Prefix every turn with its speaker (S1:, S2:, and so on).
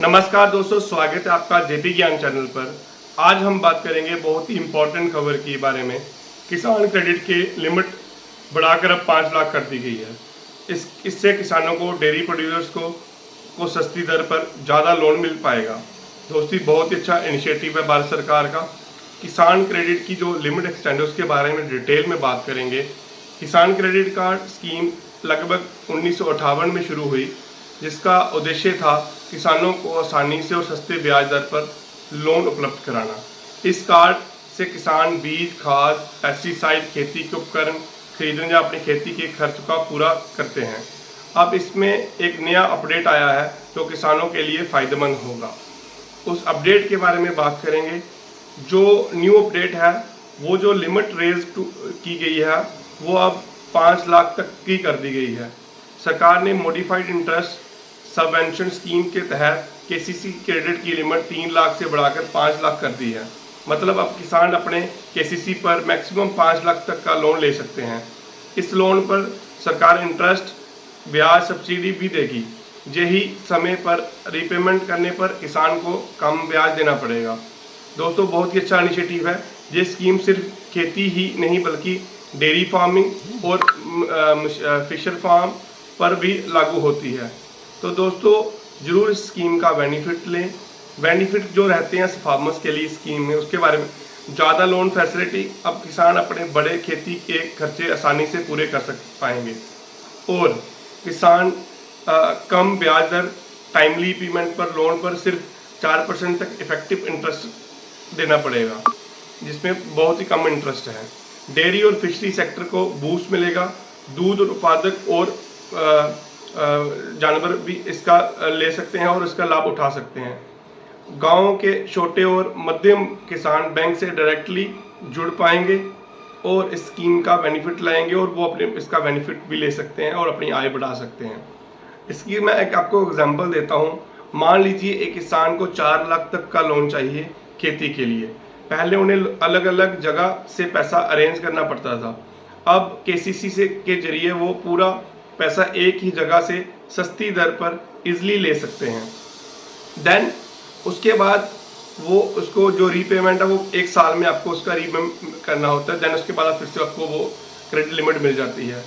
S1: नमस्कार दोस्तों, स्वागत है आपका जेपी ज्ञान चैनल पर। आज हम बात करेंगे बहुत ही इम्पोर्टेंट खबर के बारे में। किसान क्रेडिट की लिमिट बढ़ाकर अब 5 लाख कर दी गई है। इससे किसानों को, डेयरी प्रोड्यूसर्स को सस्ती दर पर ज़्यादा लोन मिल पाएगा। दोस्तों, बहुत ही अच्छा इनिशिएटिव है भारत सरकार का। किसान क्रेडिट की जो लिमिट एक्सटेंड है उसके बारे में डिटेल में बात करेंगे। किसान क्रेडिट कार्ड स्कीम लगभग 1958 में शुरू हुई, जिसका उद्देश्य था किसानों को आसानी से और सस्ते ब्याज दर पर लोन उपलब्ध कराना। इस कार्ड से किसान बीज, खाद, पेस्टिसाइड, खेती के उपकरण खरीदने या अपनी खेती के खर्च का पूरा करते हैं। अब इसमें एक नया अपडेट आया है जो किसानों के लिए फ़ायदेमंद होगा। उस अपडेट के बारे में बात करेंगे। जो न्यू अपडेट है, वो जो लिमिट रेज की गई है वो अब 5 लाख तक की कर दी गई है। सरकार ने मॉडिफाइड इंटरेस्ट सबवेंशन स्कीम के तहत केसीसी क्रेडिट की लिमिट 3 लाख से बढ़ाकर 5 लाख कर दी है। मतलब अब किसान अपने केसीसी पर मैक्सिमम 5 लाख तक का लोन ले सकते हैं। इस लोन पर सरकार इंटरेस्ट, ब्याज, सब्सिडी भी देगी। यही समय पर रीपेमेंट करने पर किसान को कम ब्याज देना पड़ेगा। दोस्तों, बहुत ही अच्छा इनिशिएटिव है। ये स्कीम सिर्फ खेती ही नहीं बल्कि डेयरी फार्मिंग और फिशर फार्म पर भी लागू होती है। तो दोस्तों, ज़रूर इस स्कीम का बेनिफिट लें। बेनिफिट जो रहते हैं फार्मर्स के लिए स्कीम में, उसके बारे में ज़्यादा लोन फैसिलिटी। अब किसान अपने बड़े खेती के खर्चे आसानी से पूरे कर पाएंगे और किसान कम ब्याज दर, टाइमली पेमेंट पर लोन पर सिर्फ 4% तक इफेक्टिव इंटरेस्ट देना पड़ेगा, जिसमें बहुत ही कम इंटरेस्ट है। डेयरी और फिशरी सेक्टर को बूस्ट मिलेगा। दूध उत्पादक और जानवर भी इसका ले सकते हैं और इसका लाभ उठा सकते हैं। गांव के छोटे और मध्यम किसान बैंक से डायरेक्टली जुड़ पाएंगे और इस स्कीम का बेनिफिट लाएंगे और वो अपने इसका बेनिफिट भी ले सकते हैं और अपनी आय बढ़ा सकते हैं। इसकी मैं आपको एग्जांपल देता हूं। मान लीजिए एक किसान को 4 लाख तक का लोन चाहिए खेती के लिए। पहले उन्हें अलग अलग जगह से पैसा अरेंज करना पड़ता था। अब केसीसी से के जरिए वो पूरा पैसा एक ही जगह से सस्ती दर पर इजीली ले सकते हैं। देन उसके बाद वो उसको जो रीपेमेंट है वो 1 साल में आपको उसका रीपेमेंट करना होता है। देन उसके बाद फिर से आपको वो क्रेडिट लिमिट मिल जाती है।